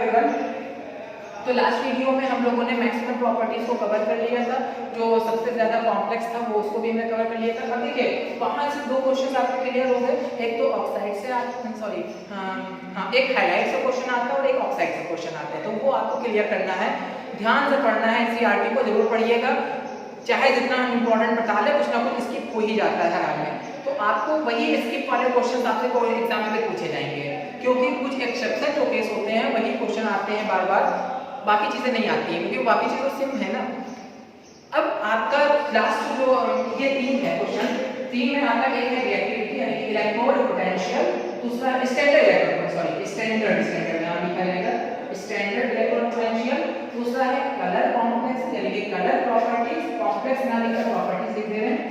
Everyone. तो last video में हम लोगों ने मैक्सिमम प्रॉपर्टीज को कवर कर लिया था, जो सबसे ज्यादा कॉम्प्लेक्स था वो उसको भी हमने कवर कर लिया था। अब देखिए वहां से दो क्वेश्चन आपके क्लियर हो गए, एक तो ऑक्साइड से एक हाइलाइट से क्वेश्चन आता है और एक ऑक्साइड से क्वेश्चन आता है, तो वो आपको क्लियर करना है, ध्यान से पढ़ना है, एनसीईआरटी को जरूर पढ़िएगा, चाहे जितना हम इंपॉर्टेंट बता ले कुछ ना कुछ स्किप हो ही जाता है हर में, तो आपको वही स्किप वाले क्वेश्चन आपसे कोई एग्जाम में पूछे जाएंगे, क्योंकि कुछ एक्सेप्शन जो केस होते हैं वही क्वेश्चन आते हैं बार बार, बाकी चीजें नहीं आती हैं, क्योंकि बाकी चीजें सेम है ना। अब आपका लास्ट जो ये तीन है क्वेश्चन, तीन में आता है, एक है रिएक्टिविटी यानी कि इलेक्ट्रोड पोटेंशियल, दूसरा स्टैंडर्ड नाम लिखा जाएगा स्टैंडर्ड इलेक्ट्रोड पोटेंशियल, दूसरा है कलर कॉम्प्लेक्स यानी कि कलर प्रॉपर्टीज, कॉम्प्लेक्स ना लिखकर प्रॉपर्टीज लिख दे रहे हैं,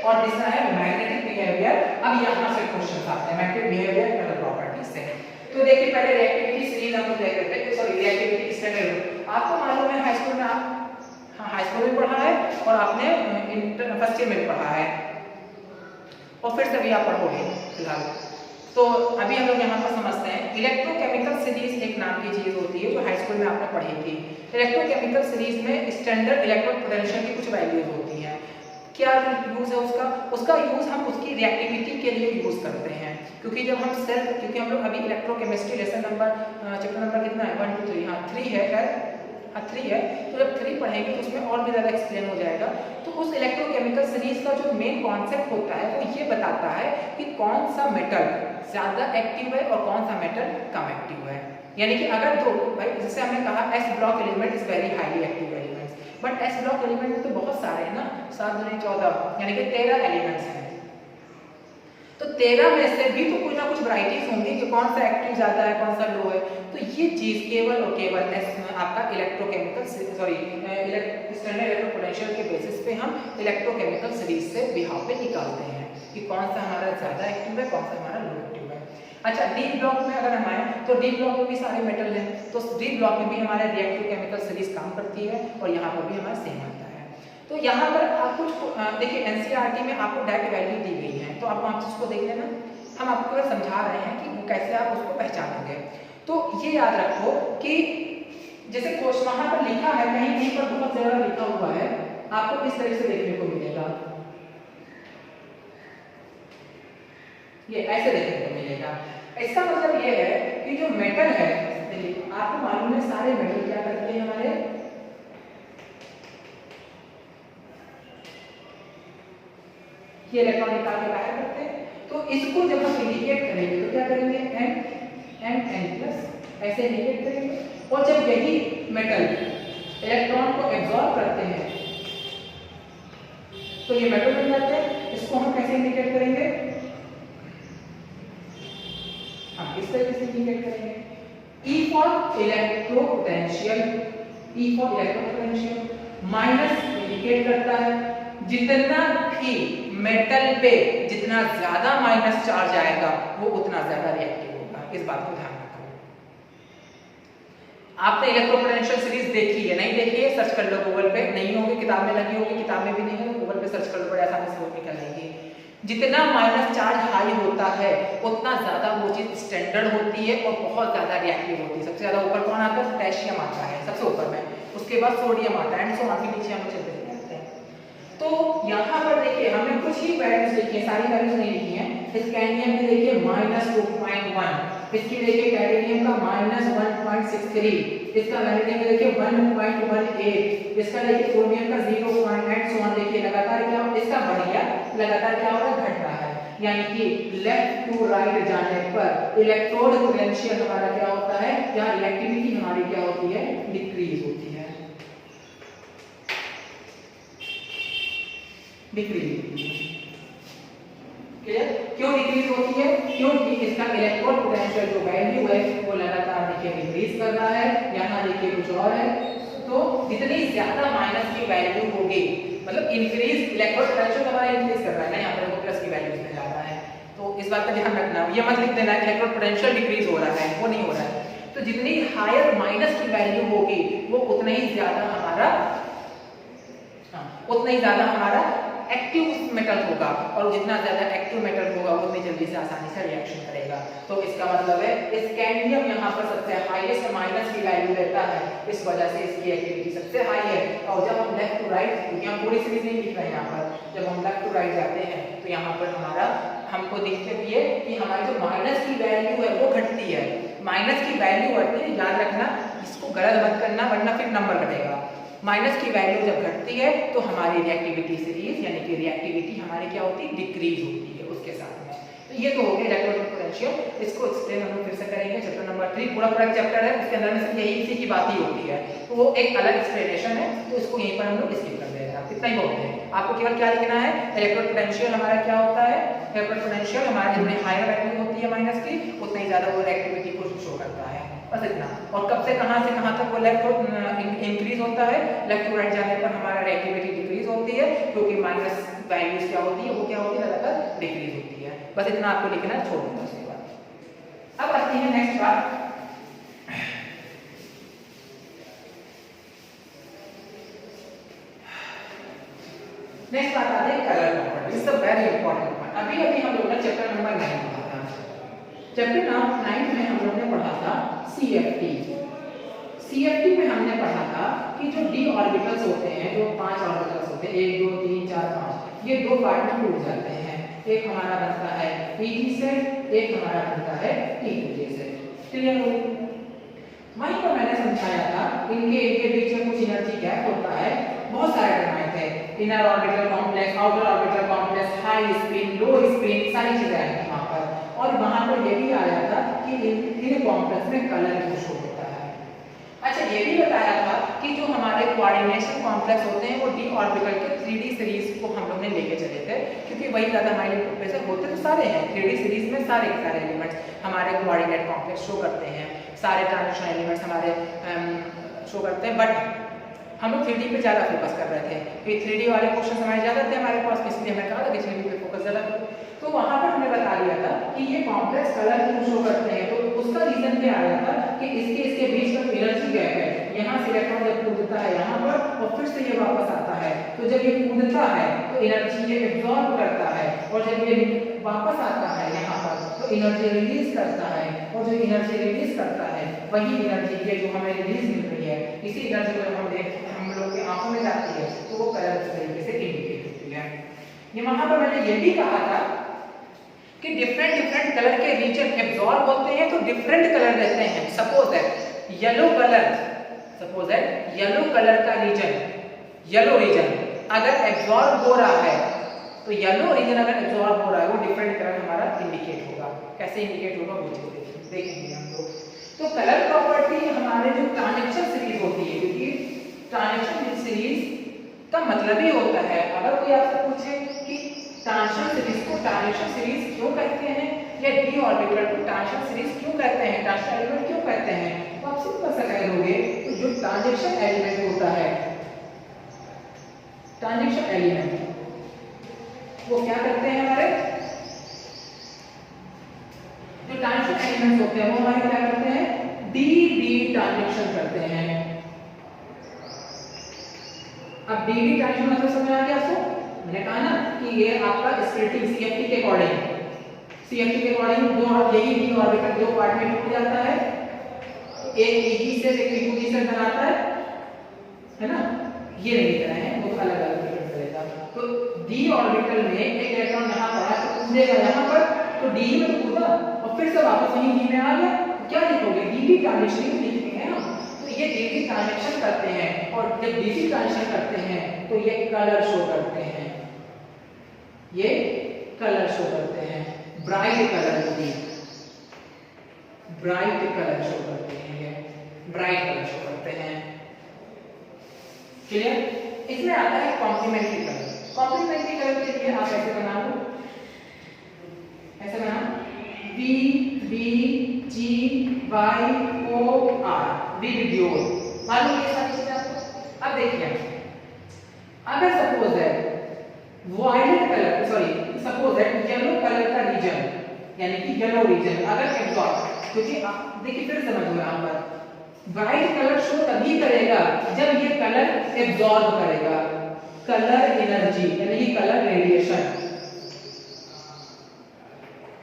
और तीसरा है मैग्नेटिक बिहेवियर। अब यहां से क्वेश्चन आते हैं मैग्नेटिक बिहेवियर कलर प्रॉपर्टीज से। तो देखिए पहले रिएक्टिविटी सीरीज हम लोग देख रहे थे, सॉरी रिएक्टिविटी स्टैंडर्ड आपको मालूम है, हाई स्कूल में आप हाई स्कूल में पढ़ा है और आपने फर्स्ट ईयर में पढ़ा है और फिर से भी आप पढ़ोगे फिलहाल। तो अभी हम लोग यहाँ पर समझते हैं इलेक्ट्रोकेमिकल सीरीज एक नाम की चीज होती है जो हाई स्कूल में आपने पढ़ी थी। इलेक्ट्रोकेमिकल सीरीज में स्टैंडर्ड इलेक्ट्रोड पोटेंशियल की कुछ वैल्यूज होती हैं। क्या यूज है उसका यूज हम उसकी रिएक्टिविटी के लिए यूज करते हैं, क्योंकि जब हम क्योंकि हम लोग अभी electrochemistry lesson number chapter number कितना है 1 2 3 3 है खैर 3 है, तो जब 3 पढ़ेंगे तो उसमें और भी ज्यादा एक्सप्लेन हो जाएगा। तो उस इलेक्ट्रोकेमिकल सीरीज का जो मेन कॉन्सेप्ट होता है वो ये बताता है कि कौन सा मेटल ज्यादा एक्टिव है और कौन सा मेटल कम एक्टिव है। यानी कि अगर दो भाई जैसे हमने कहा S block element is very highly active elements, but S block element में तो बहुत सारे हैं ना, 7 दूनी 14 यानी कि 13 एलिमेंट्स हैं, तो 13 में से भी तो कुछ ना कुछ वैरायटीज होंगी कि कौन सा एक्टिव ज्यादा है कौन सा लो है। तो ये चीज केवल और केवल आपका इलेक्ट्रोकेमिकल स्टैंडर्ड इलेक्ट्रो पोटेंशियल के बेसिस पे हम इलेक्ट्रोकेमिकल सीरीज से बिहाव पे निकालते हैं कि कौन सा हमारा ज्यादा एक्टिव है कौन सा हमारा लो एक्टिव है। अच्छा डी ब्लॉक में अगर हम आए तो डी ब्लॉक में भी सारे मेटल हैं, तो डी ब्लॉक में भी हमारे रिएक्टिव केमिकल सीरीज काम करती है और यहाँ पर भी हमारा सेम आता है। तो यहाँ पर आप कुछ देखिए एनसीईआरटी में आपको डायरेक्ट वैल्यू दी गई है, तो आप उसको देख लेना, हम आपको समझा रहे हैं कि कैसे आप उसको पहचानोगे। तो ये याद रखो कि जैसे वहां पर लिखा है कहीं कहीं पर बहुत ज्यादा लिखा हुआ है, आपको इस तरह से देखने को मिलेगा, ये ऐसे देखने को मिलेगा। इसका मतलब ये है कि जो मेटल है, देखिए आपको मालूम है सारे मेटल क्या करते हैं हमारे, ये इलेक्ट्रॉन निकाल के बाहर करते हैं, तो इसको जब हम इंडिकेट करेंगे तो क्या करेंगे N ऐसे इंडिकेट करेंगे, और जब यही मेटल इलेक्ट्रॉन को एब्जॉर्ब करते हैं तो ये मेटल बन जाते हैं, इसको हम कैसे इंडिकेट करेंगे, हम इस तरह से इंडिकेट करेंगे E for electro potential, E for electro potential minus indicate करता है जितना भी मेटल पे जितना ज्यादा माइनस चार्ज आएगा वो उतना ज्यादा रिएक्टिव होगा, इस बात को ध्यान रखो। आपने इलेक्ट्रो पोटेंशियल सीरीज देखी है, नहीं देखी है सर्च कर लो गूगल पे, नहीं होगी किताब में लगी होगी, किताब में भी नहीं है गूगल पे सर्च कर लो, बड़े आसानी से वो निकल आएगी। जितना माइनस चार्ज हाई होता है उतना ज्यादा वो चीज स्टैंडर्ड होती है और बहुत ज्यादा रिएक्टिव होती है। सबसे ज्यादा ऊपर कौन आता है, पोटेशियम आता है सबसे ऊपर में, उसके बाद सोडियम आता है एंड सो आगे नीचे हम चलते जाते हैं। तो यहाँ पर देखिए हमने कुछ ही वैल्यूज लिखी है, सारी वैल्यूज नहीं लिखी है। इस कैडमियम में देखिए -2.1, इसकी देखिए कैडमियम का -1.63, इसका वैलिडियम देखिए 1.18, इसका देखिए क्रोमियम का 0.8 सो देखिए लगातार क्या इसका बढ़ गया, लगातार क्या हो रहा है घट रहा है, यानी कि लेफ्ट टू राइट जाने पर इलेक्ट्रोड पोटेंशियल हमारा क्या होता है या इलेक्ट्रिसिटी हमारी क्या होती है, डिक्रीज होती है, डिक्रीज। क्लियर? क्यों डिक्रीज होती है, क्योंकि इसका इलेक्ट्रोड पोटेंशियल जो वैल्यू है वो लगातार देखिए डिक्रीज कर रहा है, यहाँ देखिए कुछ और है। तो जितनी ज्यादा माइनस की वैल्यू होगी, मतलब इंक्रीज इलेक्ट्रोड पोटेंशियल हमारा इंक्रीज कर रहा है ना, यहाँ पर प्लस की वैल्यू में जा रहा है, तो इस बात का ध्यान रखना, ये मत लिख देना इलेक्ट्रोड पोटेंशियल डिक्रीज हो रहा है, वो नहीं हो रहा है। तो जितनी हायर माइनस की वैल्यू होगी वो उतना ही ज्यादा हमारा एक्टिव मेटल होगा, और जितना ज्यादा एक्टिव मेटल होगा उतनी जल्दी जल्दी से आसानी से रिएक्शन करेगा। तो इसका मतलब है स्कैंडियम यहाँ पर सबसे हाईएस्ट माइनस की वैल्यू देता है, इस वजह से इसकी एक्टिविटी सबसे हाई है। और जब हम लेफ्ट टू राइट, क्योंकि हम पूरी सीरीज नहीं लिख रहे हैं यहाँ पर, जब हम लेफ्ट टू राइट जाते हैं तो यहाँ पर हमारा हमको दिखते हुई है कि हमारी जो माइनस की वैल्यू है वो घटती है। माइनस की वैल्यू बढ़ती है, याद रखना, इसको गलत मत करना वरना फिर नंबर घटेगा। माइनस की वैल्यू जब घटती है तो हमारी रिएक्टिविटी सीरीज यानी कि रिएक्टिविटी हमारी क्या होती है, डिक्रीज होती है उसके साथ में। तो ये तो हो गया इलेक्ट्रोड पोटेंशियल, इसको एक्सप्लेन हम लोग फिर से करेंगे चैप्टर नंबर 3, पूरा चैप्टर है, उसके अंदर में सिर्फ यही इसी की बात ही होती है, तो वो एक अलग एक्सप्लेनेशन है, तो इसको यहीं पर हम लोग स्किप कर देंगे। इतना ही बहुत है, आपको केवल क्या लिखना है, इलेक्ट्रोड पोटेंशियल हमारा क्या होता है, इलेक्ट्रोड पोटेंशियल हमारी जितनी हायर वैल्यू होती है माइनस की, उतनी ज्यादा वो रिएक्टिविटी को शो करता है, बस इतना। और कब से कहां तक वो लेफ्ट इंक्रीज होता है, लेफ्ट टू राइट जाने पर हमारा रिएक्टिविटी डिक्रीज होती है, क्योंकि माइनस वैल्यूज क्या होती है, वो क्या होती है, लगातार डिक्रीज होती है। बस इतना आपको लिखना है, छोड़ देना उसके बाद। अब आती है नेक्स्ट बात, नेक्स्ट बात आती है colour property, it's a very important point. अभी हम लोग ने चैप्टर नंबर 9 पढ़ा था। चैप्टर नंबर 9 में हम लोग ने पढ़ा था CFT। CFT में हमने पढ़ा था कि जो d ऑर्बिटल्स होते हैं, जो 5 ऑर्बिटल्स होते हैं, 1 2 3 4 5, ये दो पार्ट में टूट जाते हैं। एक हमारा बनता है Pg सेट, एक हमारा बनता है P2J सेट। क्लियर हो? वहीं पर मैंने समझाया था इनके बीच में कुछ एनर्जी गैप होता है, बहुत सारे टर्माइट है, inner orbital complex, outer orbital complex, high spin, लो स्पिन, सारी चीजें आई थी वहां पर। और वहां पर ये भी आया था कि इन कॉम्प्लेक्स में कलर शो होता है। अच्छा, ये भी बताया था कि जो हमारे कोऑर्डिनेशन कॉम्प्लेक्स होते हैं वो d ऑर्बिटल के 3D सीरीज को हम लोग ने लेके चले थे, क्योंकि वही ज्यादा हमारे प्रोफेसर होते तो सारे हैं 3D सीरीज में, सारे के सारे एलिमेंट्स हमारे कोऑर्डिनेट कॉम्प्लेक्स शो करते हैं, सारे ट्रांजिशन एलिमेंट्स हमारे शो करते हैं। बट हम लोग 3D पे ज्यादा फोकस कर रहे थे, कि 3D वाले क्वेश्चन हमारे ज्यादा थे हमारे पास, इसलिए हमने कहा था कि 3D पे फोकस ज्यादा करो। तो वहां पर हमने बता दिया था कि ये कॉम्प्लेक्स कलर क्यों शो करते हैं, तो उसका रीजन क्या आया था कि इसके बीच में एनर्जी गैप है, यहाँ से इलेक्ट्रॉन जब कूदता है यहाँ पर और फिर से ये वापस आता है, तो जब ये कूदता है तो एनर्जी ये एब्जॉर्ब करता है, और जब ये वापस आता है यहाँ पर तो एनर्जी रिलीज करता है, और जो एनर्जी रिलीज करता है वही एनर्जी है जो हमें रिलीज मिल रही है। इसी एनर्जी को हम देखते हैं, हम लोग की आंखों में जाती है, तो वो कलर इस तरीके से इंडिकेट होती है। ये वहां पर मैंने ये भी कहा था कि डिफरेंट कलर के रीजन एब्जॉर्ब होते हैं तो डिफरेंट कलर रहते हैं। सपोज दैट येलो कलर का रीजन, येलो रीजन अगर एब्जॉर्ब हो रहा है, तो येलो रीजन अगर एब्जॉर्ब हो रहा है वो डिफरेंट कलर हमारा इंडिकेट होगा। कैसे इंडिकेट होगा वो चीज देखेंगे हम लोग। तो कलर प्रॉपर्टी हमारे जो ट्रांजैक्शन सीरीज होती है, क्योंकि ट्रांजैक्शन सीरीज का मतलब ही होता है, अगर कोई आपसे पूछे कि ट्रांजिशन सीरीज को ट्रांजिशन सीरीज क्यों कहते हैं, या d ऑर्बिटल को ट्रांजिशन सीरीज क्यों कहते हैं, ट्रांजिशन एलिमेंट क्यों कहते हैं, तो आप सिंपल सा कह दोगे तो जो ट्रांजिशन एलिमेंट होता है, ट्रांजिशन एलिमेंट वो क्या करते हैं, हमारे जो ट्रांजिशन एलिमेंट्स होते हैं वो हमारे क्या करते हैं, dd ट्रांजिशन करते हैं। अब dd ट्रांजिशन मतलब समझ आ गया आपको? मैंने कहा ना कि ये आपका स्प्लिटिंग CFT के अकॉर्डिंग दो यही d ऑर्बिटल दो पार्ट में टूट जाता है, एक Pg से एक P2J से बनाता है ना, ये नहीं लिख रहे हैं, वो अलग अलग डिफरेंट करेगा। तो d ऑर्बिटल में एक इलेक्ट्रॉन यहाँ पड़ा तो कूदेगा यहाँ पर, तो d में तो कूदा और फिर से वापस वहीं d में आ गया, तो क्या लिखोगे, dd ट्रांजिशन लिखेंगे ना। तो ये dd ट्रांजिशन करते हैं, और जब dd ट्रांजिशन करते हैं तो ये कलर शो करते हैं, ये कलर शो करते हैं, ब्राइट कलर शो करते हैं, ये ब्राइट कलर शो करते हैं। क्लियर? इसमें आता है कॉम्प्लीमेंट्री कलर। कॉम्प्लीमेंट्री कलर के लिए आप ऐसे बना लो, ऐसे बना V B G Y O R, विडियोर, मालूम ये सारी चीजें आपको। अब देखिए, अगर सपोज है violet colour, suppose that yellow colour का रीजन, यानी कि येलो रीजन अगर एब्जॉर्ब, क्योंकि देखिए फिर समझो यहाँ पर ब्राइट कलर शो तभी करेगा जब ये कलर एब्जॉर्ब करेगा, कलर एनर्जी यानी कि कलर रेडिएशन,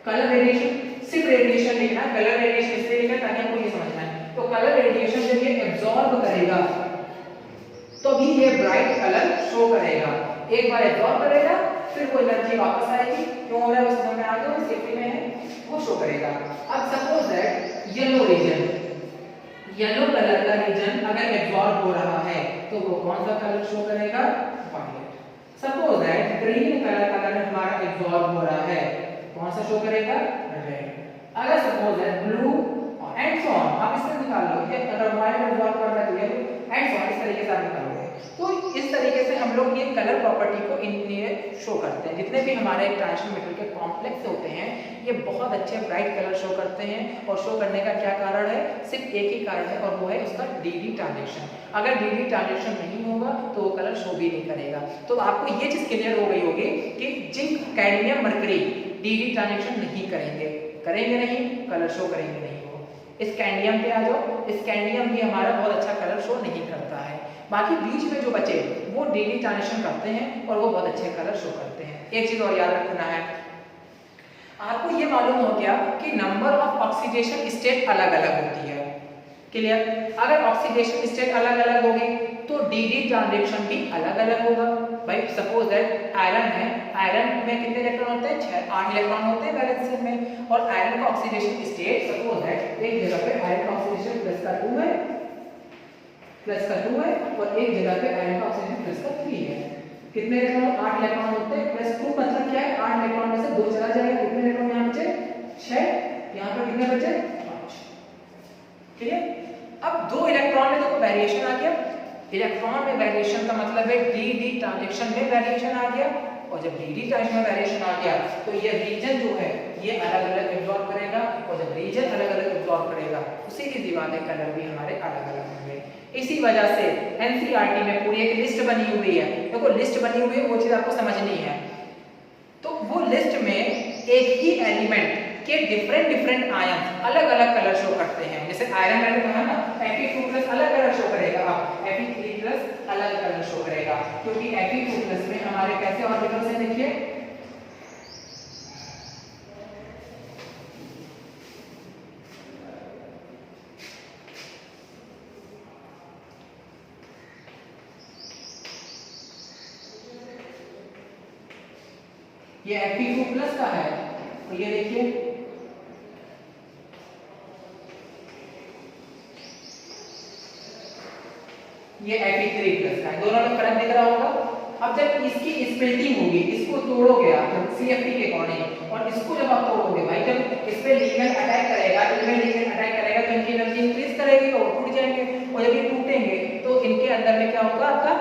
कलर रेडिएशन, सिर्फ रेडिएशन लिखना, कलर रेडिएशन इसलिए लिखना ताकि आपको ये समझना है। तो कलर रेडिएशन जब ये एब्जॉर्ब करेगा तो भी ये ब्राइट कलर शो करेगा। एक बार एब्जॉर्ब करेगा फिर वो एनर्जी वापस आएगी, क्यों हो रहा है वो समझ में आ गया, सेफ्टी में है, वो शो करेगा। अब suppose that yellow region, yellow colour का रीजन अगर एब्जॉर्ब हो रहा है तो वो कौन सा कलर शो करेगा, violet. Suppose that green colour अगर हमारा एब्जॉर्ब हो रहा है कौन सा शो करेगा, रेड। अगर suppose that blue and so on, आप इससे निकाल लो, ये अगर वायलेट एब्जॉर्ब कर रहा है तो येलो एंड सो ऑन, इस तरीके से आप निकालोगे। तो इस तरीके से हम लोग ये कलर प्रॉपर्टी को इनमें शो करते हैं। जितने भी हमारे ट्रांजिशन मेटेरियल के कॉम्प्लेक्स होते हैं ये बहुत अच्छे ब्राइट कलर शो करते हैं, और शो करने का क्या कारण है, सिर्फ एक ही कारण है और वो है उसका डी ट्रांजेक्शन। अगर डी ट्रांजेक्शन नहीं होगा तो वो कलर शो भी नहीं करेगा। तो आपको ये चीज क्लियर हो गई होगी कि zinc, cadmium, mercury D transaction नहीं करेंगे, करेंगे नहीं, कलर शो करेंगे नहीं। स्कैंडियम पे आ जाओ, स्कैंडियम भी हमारा बहुत अच्छा कलर शो नहीं करता है। बाकी बीच में जो बचे वो डी ट्रांजिशन करते हैं और वो बहुत अच्छे कलर शो करते हैं। एक चीज और याद रखना है, आपको ये मालूम हो गया कि नंबर ऑफ ऑक्सीडेशन स्टेट अलग अलग होती है, क्लियर। अगर ऑक्सीडेशन स्टेट अलग अलग होगी तो डी ट्रांजेक्शन भी अलग अलग होगा। भाई सपोज दैट आयरन है, आयरन में कितने इलेक्ट्रॉन होते हैं, 8 इलेक्ट्रॉन होते हैं वैलेंसी में, और आयरन का ऑक्सीडेशन स्टेट सपोज दैट एक जगह पे आयरन का ऑक्सीडेशन प्लस का 2 है, प्लस का 2 है, और एक जगह पे आयरन का ऑक्सीडेशन प्लस का 3 है। कितने इलेक्ट्रॉन, 8 इलेक्ट्रॉन होते हैं, प्लस 2 मतलब क्या है, 8 इलेक्ट्रॉन में से 2 चला जाएगा, कितने इलेक्ट्रॉन यहाँ बचे, 6, यहाँ पर कितने बचे, 5, ठीक है। अब 2 इलेक्ट्रॉन में देखो वेरिएशन आ गया, इलेक्ट्रॉन में वेरिएशन का मतलब है डी ट्रांजेक्शन में वेरिएशन आ गया, और जब डी ट्रांजेक्शन में वेरिएशन आ गया तो ये रीजन जो है ये अलग अलग एब्जॉर्ब करेगा, और जब रीजन अलग अलग एब्जॉर्ब करेगा उसी की दीवारें कलर भी हमारे अलग अलग होंगे। इसी वजह से एनसीईआरटी में पूरी एक लिस्ट बनी हुई है, देखो लिस्ट बनी हुई है, वो चीज आपको समझनी है। तो वो लिस्ट में एक ही एलिमेंट के डिफरेंट आयन अलग अलग कलर शो करते हैं। जैसे आयरन मैंने कहा ना, Fe2+ अलग कलर शो करेगा, अब Fe3+ अलग कलर शो करेगा, क्योंकि Fe2+ में हमारे कैसे ऑर्बिटल्स हैं, देखिए ये Fe2+ का है, तो ये देखिए ये Fe3+ का है, दोनों में फर्क दिख रहा होगा। अब जब इसकी स्प्लिटिंग होगी, इसको तोड़ोगे आप CFP के अकॉर्डिंग, और इसको जब आप तोड़ोगे भाई, जब इस पे लिगेंड अटैक करेगा, इनमें लिगेंड अटैक करेगा तो इनकी एनर्जी इंक्रीज करेगी तो टूट जाएंगे, और जब ये टूटेंगे तो इनके अंदर में क्या होगा, आपका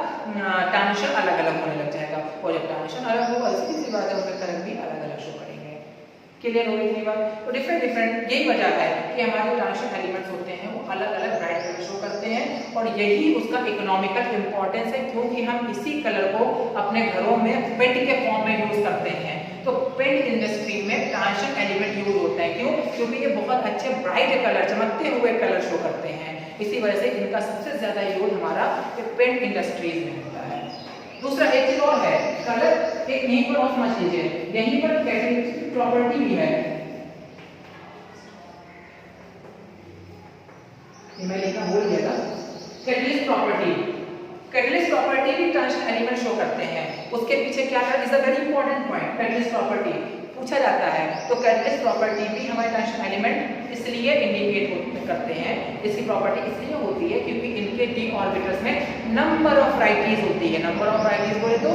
ट्रांजिशन अलग अलग होने लग जाएगा, और जब ट्रांजिशन अलग होगा इसकी सी बात है उनके कलर भी अलग अलग शो करेंगे। क्लियर हो गई बात। तो डिफरेंट यही वजह है कि हमारे जो ट्रांजिशन एलिमेंट्स होते हैं वो अलग अलग ब्राइट कलर शो करते हैं, और यही उसका इकोनॉमिकल इंपॉर्टेंस है, क्योंकि हम इसी कलर को अपने घरों में पेंट के फॉर्म में यूज करते हैं। तो पेंट इंडस्ट्री में ट्रांजिशन एलिमेंट यूज होता है, क्यों, क्योंकि ये बहुत अच्छे ब्राइट कलर, चमकते हुए कलर शो करते हैं, इसी वजह से इनका सबसे ज्यादा यूज हमारा पेंट इंडस्ट्रीज में होता है। दूसरा एक चीज और है, कलर एक यहीं पर और समझ लीजिए, यहीं पर कैटेलिस्ट प्रॉपर्टी भी है, ये मैं लिखना भूल गया था, कैटेलिस्ट प्रॉपर्टी। कैटेलिस्ट प्रॉपर्टी भी ट्रांजिशन एलिमेंट शो करते हैं, उसके पीछे क्या है, is a very important point. Catalyst property पूछा जाता है, तो कैटेलिस्ट प्रॉपर्टी भी हमारे ट्रांजिशन एलिमेंट इसलिए इंडिकेट करते हैं, इसकी प्रॉपर्टी इसलिए होती है क्योंकि इनके d ऑर्बिटल्स में नंबर ऑफ राइटीज होती है। नंबर ऑफ राइटीज बोले तो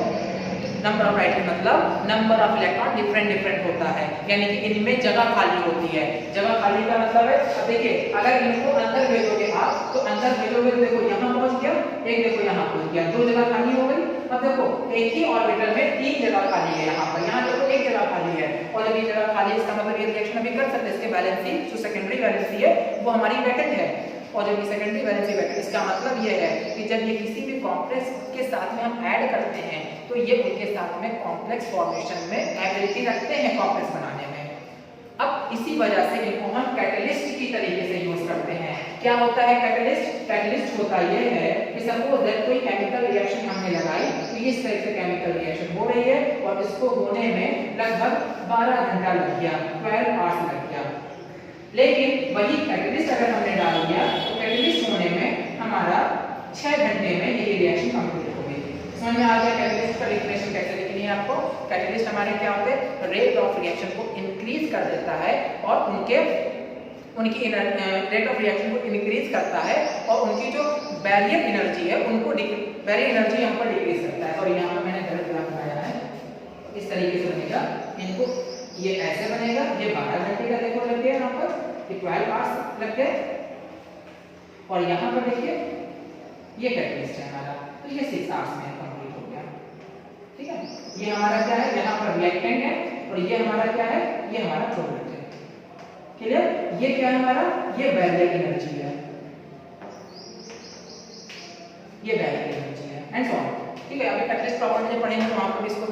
नंबर ऑफ राइटीज मतलब नंबर ऑफ इलेक्ट्रॉन डिफरेंट होता है, यानी कि इनमें जगह खाली होती है। जगह खाली का मतलब है, अब देखिए अगर इनको अंदर भेजोगे आप तो अंदर भेजोगे तो देखो यहाँ पहुंच गया, एक देखो यहाँ पहुंच गया, 2 जगह खाली हो गई। अब देखो एक ही ऑर्बिटल में 3 जगह खाली है, यहाँ पर, यहाँ देखो 1 जगह खाली है, और जब ये जगह खाली है इसका मतलब ये रिएक्शन अभी कर सकते हैं, इसके वैलेंसी जो सेकेंडरी वैलेंसी है वो हमारी वैकेंट है, और जब ये सेकेंडरी वैलेंसी वैकेंट, इसका मतलब ये है कि जब ये किसी भी कॉम्प्लेक्स के साथ में हम ऐड करते हैं तो ये उनके साथ में कॉम्प्लेक्स फॉर्मेशन में एबिलिटी रखते हैं कॉम्प्लेक्स बनाने में। अब इसी वजह से इनको हम कैटलिस्ट की तरीके से यूज करते हैं। क्या होता है कैटलिस्ट? कैटलिस्ट होता ये है कि सपोज दैट कोई केमिकल रिएक्शन हमने लगाई, तो इस तरह से केमिकल रिएक्शन हो रही है और इसको होने में लगभग 12 घंटा लग गया, 12 आवर्स लग गया। लेकिन वही कैटलिस्ट अगर हमने डाल दिया तो कैटलिस्ट होने में हमारा 6 घंटे में ये रिएक्शन कंप्लीट हो गई। समझ में आ गया कैटलिस्ट का डेफिनेशन कैसे लिखनी है आपको? कैटलिस्ट हमारे क्या होते हैं? रेट ऑफ रिएक्शन को इंक्रीज कर देता है और उनकी रेट ऑफ रिएक्शन को इंक्रीज करता है और उनकी जो बैरियर एनर्जी है उनको बैरियर एनर्जी यहाँ पर डिक्रीज करता है। और यहाँ पर मैंने गलत ग्राफ बनाया है, इस तरीके से बनेगा, इनको ये ऐसे बनेगा, ये 12 घंटे का देखो लग गया, यहाँ पर 12 आवर्स लग गए और यहाँ पर देखिए ये कैटलिस्ट है हमारा, तो ये 6 आवर्स में कंप्लीट हो गया। ठीक है, ये हमारा क्या है? यहाँ पर रिएक्टेंट है और ये हमारा क्या है? ये हमारा प्रोडक्ट है। क्लियर? ये क्या है हमारा? ये बैरियर एनर्जी है, ये बैरियर एनर्जी है एंड सो ऑन। ठीक है, अभी कैटलिस्ट प्रॉपर्टी जब पढ़ेंगे तो वहां पर इसको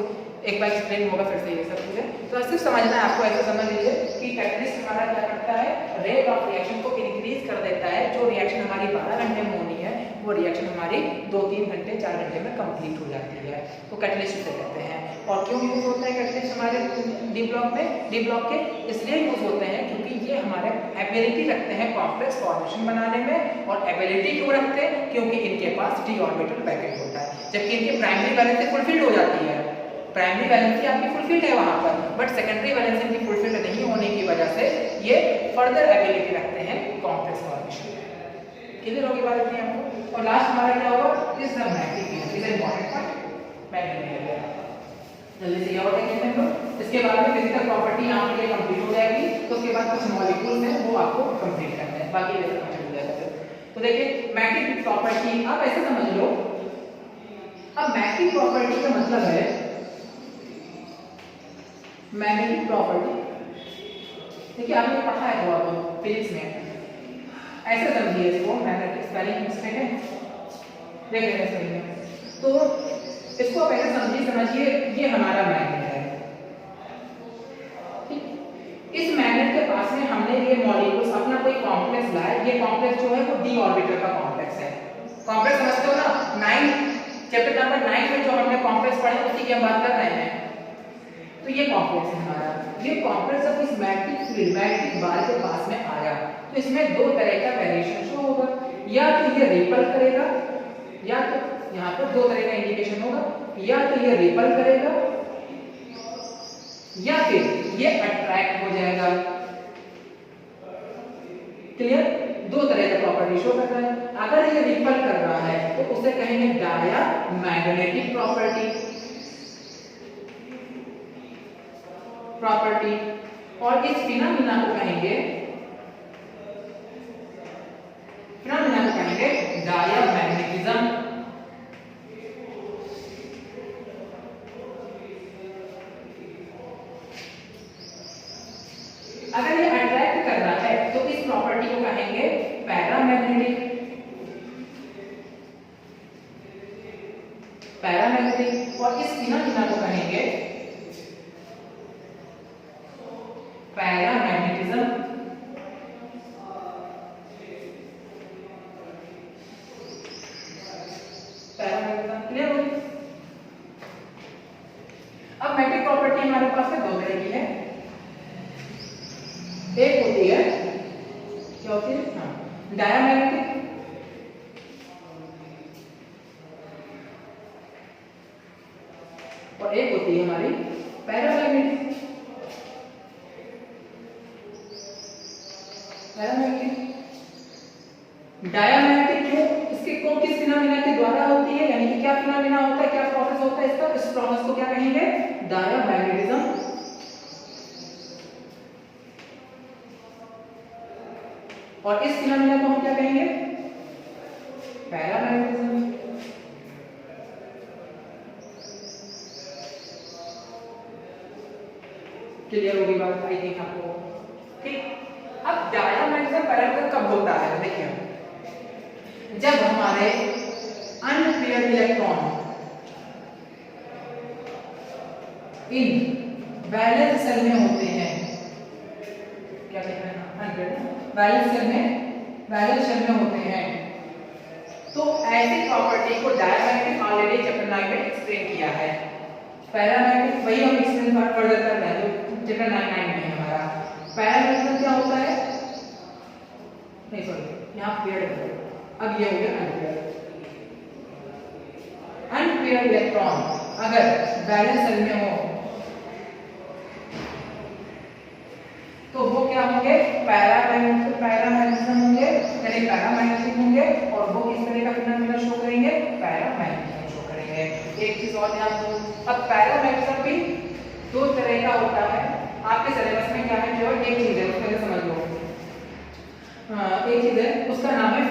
एक बार एक्सप्लेन होगा फिर से ये सब चीजें। तो सिर्फ समझना है आपको, ऐसे समझ लीजिए कि कैटलिस्ट हमारा क्या करता है? रेट ऑफ रिएक्शन को इंक्रीज कर देता है। जो रिएक्शन हमारी 12 घंटे में होनी है वो रिएक्शन हमारी 2-3 घंटे 4 घंटे में कंप्लीट हो जाती है, तो कैटलिस्ट से कहते हैं। और क्यों यूज होता है कैटलिस्ट हमारे डी ब्लॉक में? डी ब्लॉक के इसलिए यूज होते हैं क्योंकि ये हमारे एबिलिटी रखते हैं कॉम्प्लेक्स फॉर्मेशन बनाने में। और एबिलिटी क्यों रखते हैं? क्योंकि इनके पास d ऑर्बिटल ब्रैकेट होता है, जबकि इनकी प्राइमरी वैलेंसी फुलफिल्ड हो जाती है। प्राइमरी वैलेंसी आपकी फुलफिल्ड है वहां पर, बट सेकेंडरी वैलेंसी इनकी फुलफिल्ड नहीं होने की वजह से ये फर्दर एबिलिटी रखते हैं कॉम्प्लेक्स फॉर्मेशन में। क्लियर होगी बात इतनी आपको? और लास्ट हमारा क्या होगा? Is the magnetic field, is important point, magnetic field. जल्दी से और देखेंगे हम लोग। इसके बाद में फिजिकल प्रॉपर्टी यहाँ पर ये कंप्लीट हो जाएगी, तो उसके बाद कुछ मॉलिक्यूल्स हैं वो आपको कंप्लीट करना है, बाकी वैसे कंप्लीट हो जाएगा। तो देखिए मैग्नेटिक प्रॉपर्टी, आप ऐसे समझ लो, अब मैग्नेटिक प्रॉपर्टी का मतलब है मैग्नेटिक प्रॉपर्टी, देखिए आपने पढ़ा है थोड़ा बहुत फिजिक्स में, ऐसे समझिए इसको, मैग्नेटिक स्पेलिंग मिस्टेक है, देख लेंगे सही। तो इसको आप ऐसे समझिए ये हमारा मैग्नेट है। ठीक, इस मैग्नेट के पास में हमने ये मॉलिक्यूल्स अपना कोई कॉम्प्लेक्स लाया, ये कॉम्प्लेक्स जो है वो d ऑर्बिटल का कॉम्प्लेक्स है। कॉम्प्लेक्स समझते हो ना? 9 चैप्टर नंबर 9 में जो हमने कॉम्प्लेक्स पढ़े उसी की हम बात कर रहे हैं। तो ये कॉम्प्लेक्स है हमारा, ये कॉम्प्लेक्स अब इस मैग्नेटिक फील्ड, मैग्नेटिक बार के पास में आया तो इसमें दो तरह का वेरिएशन शो होगा, या तो ये रिपल करेगा, या तो यहाँ पर दो तरह का इंडिकेशन होगा, या तो ये रिपल करेगा या फिर ये अट्रैक्ट हो जाएगा। क्लियर? दो तरह का प्रॉपर्टी शो कर रहा है। अगर ये रिपल कर रहा है तो उसे कहेंगे डायमैग्नेटिक प्रॉपर्टी, और इस फिनोमेना को कहेंगे डायमैग्नेटिज्म। अगर ये अट्रैक्ट कर रहा है तो इस प्रॉपर्टी को कहेंगे पैरामैग्नेटिक, और इस फिनोमेना को कहेंगे पैरामैग्नेटिज्म। क्लियर हो? अब मैग्नेटिक प्रॉपर्टी हमारे पास है दो तरह की है, एक होती है क्या होती है? डायमैग्नेटिक, और एक होती है हमारी पैरामैग्नेटिक। डायमैग्नेटिक क्यों? इसके कौन किस फिनोमेना के द्वारा होती है, यानी कि क्या फिनोमेना होता है, क्या प्रोसेस होता है इसका? इस प्रोसेस को क्या कहेंगे? डायमैग्नेटिज्म। और इस फिनोमेना को हम क्या कहेंगे? पैरामैग्नेटिज्म। क्लियर होगी बात? आई थिंक आपको। ठीक, अब डायमैग्नेटिज्म पैरामैग्नेटिज्म कब होता है? देखिए, जब हमारे unpaired electron in valence shell में होते हैं, क्या कहते हैं? अनपेयर्ड वैलेंस सेल में वैलेंस शेल में होते हैं। तो ऐसी प्रॉपर्टी को डायमैग्नेटिक ऑलरेडी चैप्टर 9 में एक्सप्लेन किया है। पैरामैग्नेटिक वही हम एक्सप्लेन कर देते हैं जो चैप्टर 9 में है हमारा। पैरामैग्नेटिक क्या होता है, नहीं सॉरी यहाँ पेयर्ड है, अब ये हो गया अनपेयर्ड। अनपेयर्ड इलेक्ट्रॉन अगर वैलेंस शेल में हो तो वो क्या होंगे, पैरामैग्नेटिज्म होंगे, यानी पैरामैग्नेटिक होंगे, और वो किस तरह का फिनोमेना शो करेंगे, पैरामैग्नेटिज्म शो करेंगे। एक चीज और ध्यान दो, अब पैरामैग्नेटिज्म भी दो तरह का होता है। आपके सिलेबस में क्या है, केवल एक चीज है, उसको समझ लो। एक चीज है, उसका नाम है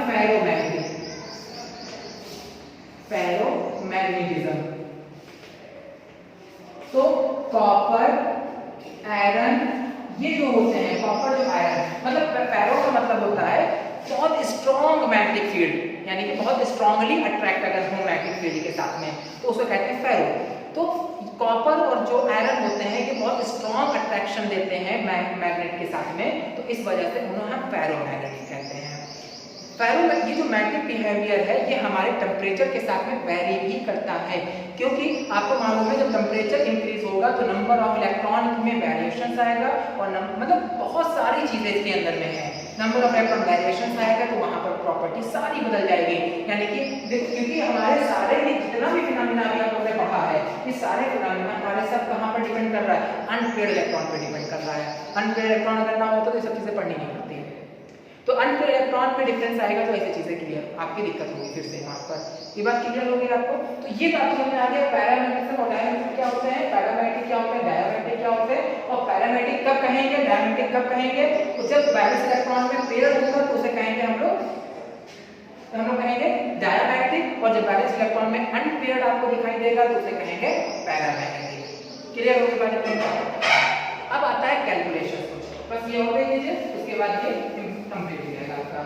फेरोमैग्नेटिज्म। तो कॉपर, आयरन, ये जो होते हैं कॉपर जो आयरन, मतलब फेरो का मतलब होता है बहुत स्ट्रॉन्ग मैग्नेटिक फील्ड, यानी कि बहुत स्ट्रांगली अट्रैक्ट अगर हो मैग्नेटिक फील्ड के साथ में, तो उसको कहते हैं फेरो। तो कॉपर और जो आयरन होते हैं ये बहुत स्ट्रॉन्ग अट्रैक्शन देते हैं मैग्नेट के साथ में, तो इस वजह से उन्हें हम फेरोमैग्नेटिक कहते हैं। ये जो मैग्नेटिक बिहेवियर है ये हमारे टेम्परेचर के साथ में वेरी भी करता है, क्योंकि आपको मालूम है जब टेम्परेचर इंक्रीज होगा तो नंबर ऑफ इलेक्ट्रॉन में वेरिएशन आएगा, और मतलब बहुत सारी चीजें इसके अंदर में है। नंबर ऑफ इलेक्ट्रॉन वेरिएशन आएगा तो वहां पर प्रॉपर्टी सारी बदल जाएगी। यानी कि देखो, क्योंकि हमारे सारे जितना भी फिनोमेना अभी हम लोगों ने पढ़ा है, ये सारे फिनोमेना हमारे सब कहां पर डिपेंड कर रहा है, अनपेयर्ड इलेक्ट्रॉन पर डिपेंड कर रहा है। अनपेयर्ड इलेक्ट्रॉन अगर ना हो तो ये सब चीजें पढ़नी नहीं पड़ती। तो अनपेयर्ड इलेक्ट्रॉन में डिफरेंस आएगा तो ऐसी चीजें क्लियर, आपकी दिक्कत होगी फिर से यहाँ पर, ये बात क्लियर होगी आपको। तो ये बात समझ में आ गया। पैरामैग्नेटिज्म और डायमैग्नेटिक क्या होते हैं, पैरामैग्नेटिक क्या होते हैं, डायमैग्नेटिक क्या होते हैं, और पैरामैग्नेटिक कब कहेंगे, डायमैग्नेटिक कब कहेंगे, तो जब वैलेंस इलेक्ट्रॉन में पेयर होगा तो उसे कहेंगे हम लोग कहेंगे डायमैग्नेटिक, और जब वैलेंस इलेक्ट्रॉन में अनपेयर्ड आपको दिखाई देगा तो उसे कहेंगे पैरामैग्नेटिक। क्लियर होगी बात। अब आता है कैलकुलेशन, बस ये हो गई चीजें, उसके बाद ये कंप्लीट हो जाएगा आपका।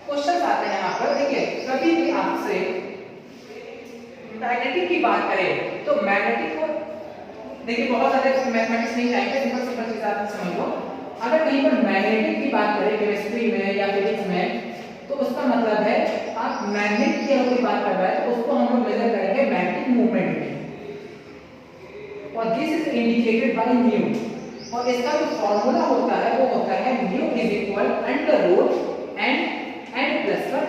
क्वेश्चन आते हैं यहाँ पर, देखिए कभी भी आपसे मैग्नेटिक की बात करें तो मैग्नेटिक को देखिए बहुत सारे मैथमेटिक्स नहीं जाएंगे, सिंपल सिंपल चीज आप समझ लो। अगर कहीं पर मैग्नेटिक की बात करें केमिस्ट्री में या फिजिक्स में, तो उसका मतलब है आप मैग्नेट की अगर कोई बात कर रहा है तो उसको हम लोग मेजर करेंगे मैग्नेटिक मूवमेंट में, और this is indicated by nu, और इसका जो फॉर्मूला होता है वो होता है nu is equal under root n plus का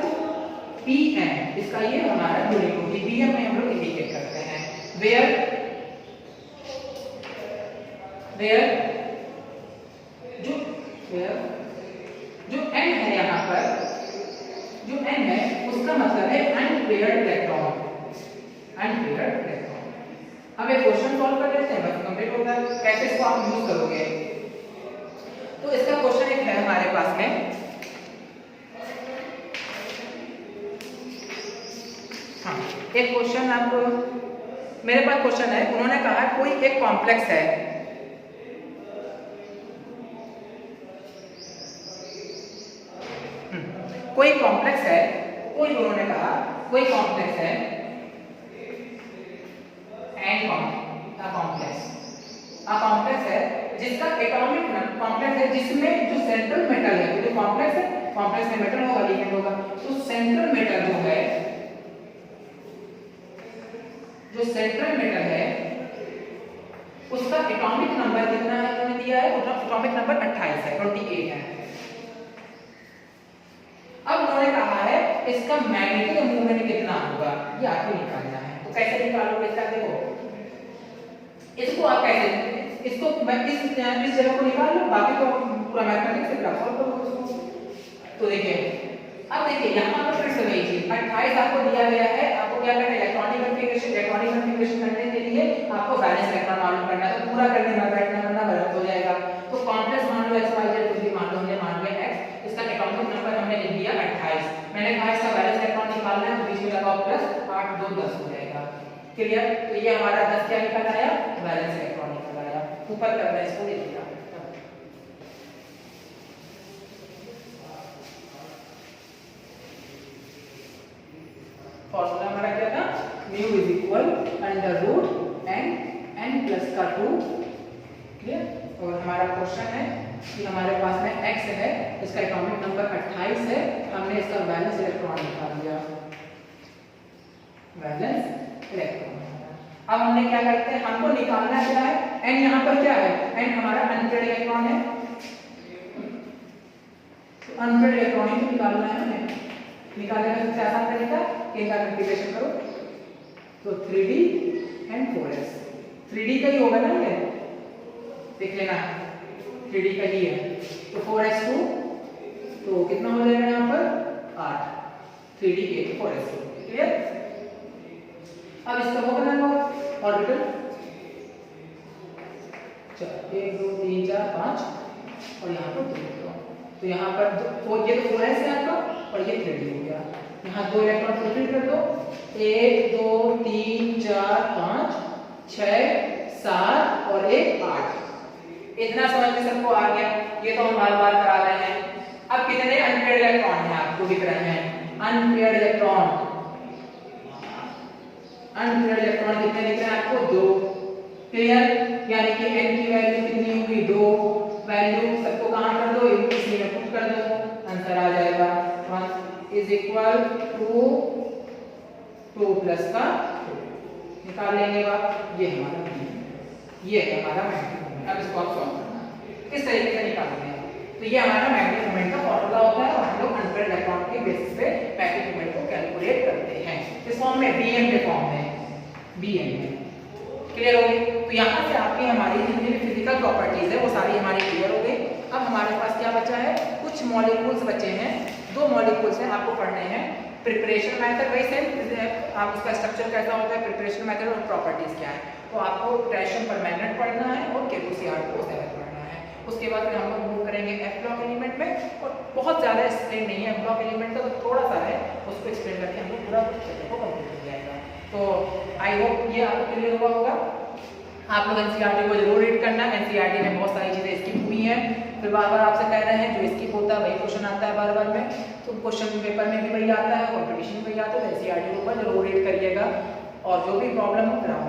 pm। इसका ये हमारा यूनिट होगी, pm में हम लोग इंडिकेट करते हैं वेयर जो n है यहाँ पर, जो n है उसका मतलब है अनपेयर्ड इलेक्ट्रॉन। अब एक क्वेश्चन सॉल्व कर लेते हैं, बस कंप्लीट होता है। कैसे इसको आप यूज करोगे, तो इसका क्वेश्चन एक है हमारे पास में, हाँ एक क्वेश्चन आप मेरे पास क्वेश्चन है, उन्होंने कहा कोई एक कॉम्प्लेक्स है, कोई कॉम्प्लेक्स है, कोई उन्होंने कहा कोई कॉम्प्लेक्स है कॉम्प्लेक्स है जिसका एटॉमिक कॉम्प्लेक्स है, जिसमें जो सेंट्रल मेटल है, जो कॉम्प्लेक्स है, कॉम्प्लेक्स में मेटल होगा, लिगेंड होगा, तो सेंट्रल मेटल जो है, जो सेंट्रल मेटल है उसका एटॉमिक नंबर कितना है उन्होंने दिया है, एटॉमिक नंबर 28 है, 28 है। अब उन्होंने कहा है इसका मैग्नेटिक मूवमेंट कितना होगा, ये आपको निकालना है। तो कैसे निकालोगे इसका, देखो इसको आप कैसे, इसको मैं इस जगह को निकाल लो, बाकी तो पूरा मैथमेटिक्स से सॉल्व कर लो उसको। तो देखिए अब देखिए यहाँ पर फिर से वही चीज 28 आपको दिया गया है, आपको क्या करना है, इलेक्ट्रॉनिक कन्फिगरेशन करने के लिए आपको वैलेंस इलेक्ट्रॉन मालूम करना है, तो पूरा करने में बैठना वरना गलत हो जाएगा। तो कॉम्प्लेक्स मान लो xyz कुछ भी मान लो, हमने मान लिया x, इसका एटॉमिक नंबर हमने लिख दिया 28, मैंने कहा इसका वैलेंस इलेक्ट्रॉन निकालना है, तो बीच में लगाओ प्लस 8 2 10 हो जाएगा। क्लियर, तो ये हमारा 10 क्या निकल आया, वैलेंस इलेक्ट्रॉन निकल आया। ऊपर करना है इसको, देखिएगा फॉर्मूला हमारा क्या था, mu is equal under root n plus का 2। क्लियर, और हमारा क्वेश्चन है कि हमारे पास में x है, इसका एटॉमिक नंबर 28 है, हमने इसका वैलेंस इलेक्ट्रॉन निकाल लिया, वैलेंस इलेक्ट्रॉन। अब हमने क्या करते हैं, हमको निकालना क्या है, n यहाँ पर क्या है, n हमारा अनपेयर्ड इलेक्ट्रॉन है, तो अनपेयर्ड इलेक्ट्रॉन ही तो निकालना है हमें। निकालने का सबसे आसान तरीका इनका मल्टीप्लिकेशन करो, तो 3d and 4s, 3d का ही होगा ना, ये देख लेना 3d का ही है, तो 4s2 तो कितना हो जाएगा यहाँ पर 8, 3d के 4s2, क्लियर। अब इसका वो बनाना होगा ऑर्बिटल, चलो 1 2 3 4 5 और यहाँ पर 2, तो यहाँ पर ये तो 4s है आपका और ये 3d हो गया। यहाँ 2 इलेक्ट्रॉन फुलफिल कर दो, 1 2 3 4 5 6 7 और 1 8, इतना समझ में सबको आ गया। ये तो हम बार बार करा रहे हैं। अब कितने अनपेयर्ड इलेक्ट्रॉन हैं आपको दिख रहे हैं, अनपेयर्ड इलेक्ट्रॉन, अनपेयर्ड इलेक्ट्रॉन कितने दिख रहे हैं आपको 2, क्लियर। यानी कि n की वैल्यू कितनी होगी 2, वैल्यू सबको कहां कर दो, इसी में पुट कर दो, आंसर आ जाएगा 1 इज इक्वल टू 2 प्लस का 2, निकाल लेंगे आप, ये हमारा ये है हमारा मैग्नेटिक मोमेंट। अब इसको आप सॉल्व करना है इस तरीके से निकालेंगे। तो ये हमारा मैग्नेटिक मोमेंट का फॉर्मूला होता है और हम लोग अनपेयर्ड इलेक्ट्रॉन के बेसिस पे मैग्नेटिक मोमेंट को कैलकुलेट करते हैं इस फॉर्म में, Bm के फॉर्म में, Bm में, क्लियर हो गई। तो यहाँ से आपकी हमारी जितनी भी फिजिकल प्रॉपर्टीज है वो सारी हमारी क्लियर हो गई। अब हमारे पास क्या बचा है, कुछ मॉलिक्यूल्स बचे हैं, 2 मॉलिक्यूल्स हैं आपको पढ़ने हैं। प्रिपरेशन मेथड वैसे आप उसका स्ट्रक्चर कैसा होता है, प्रिपरेशन मेथड और प्रॉपर्टीज क्या है, तो आपको पोटेशियम परमैंगनेट पढ़ना है और KCr2O7 पढ़ना है। उसके बाद फिर हम लोग मूव करेंगे F ब्लॉक एलिमेंट में, और बहुत ज़्यादा एक्सप्लेन नहीं है F ब्लॉक एलिमेंट का, तो थोड़ा सा है, उसको एक्सप्लेन करके हम लोग पूरा चैप्टर को कंप्लीट हो जाएगा। तो आई होप ये आपको क्लियर हुआ होगा। आप लोग NCERT को जरूर रीड करना, NCERT में बहुत सारी चीज़ें स्किप हुई हैं, फिर बार बार आपसे कह रहे हैं जो स्किप होता है वही क्वेश्चन आता है बार बार में, तो क्वेश्चन पेपर में भी वही आता है, कॉम्पिटिशन में वही आता है, NCERT को जरूर रीड करिएगा और जो भी प्रॉब्लम हो फिर आप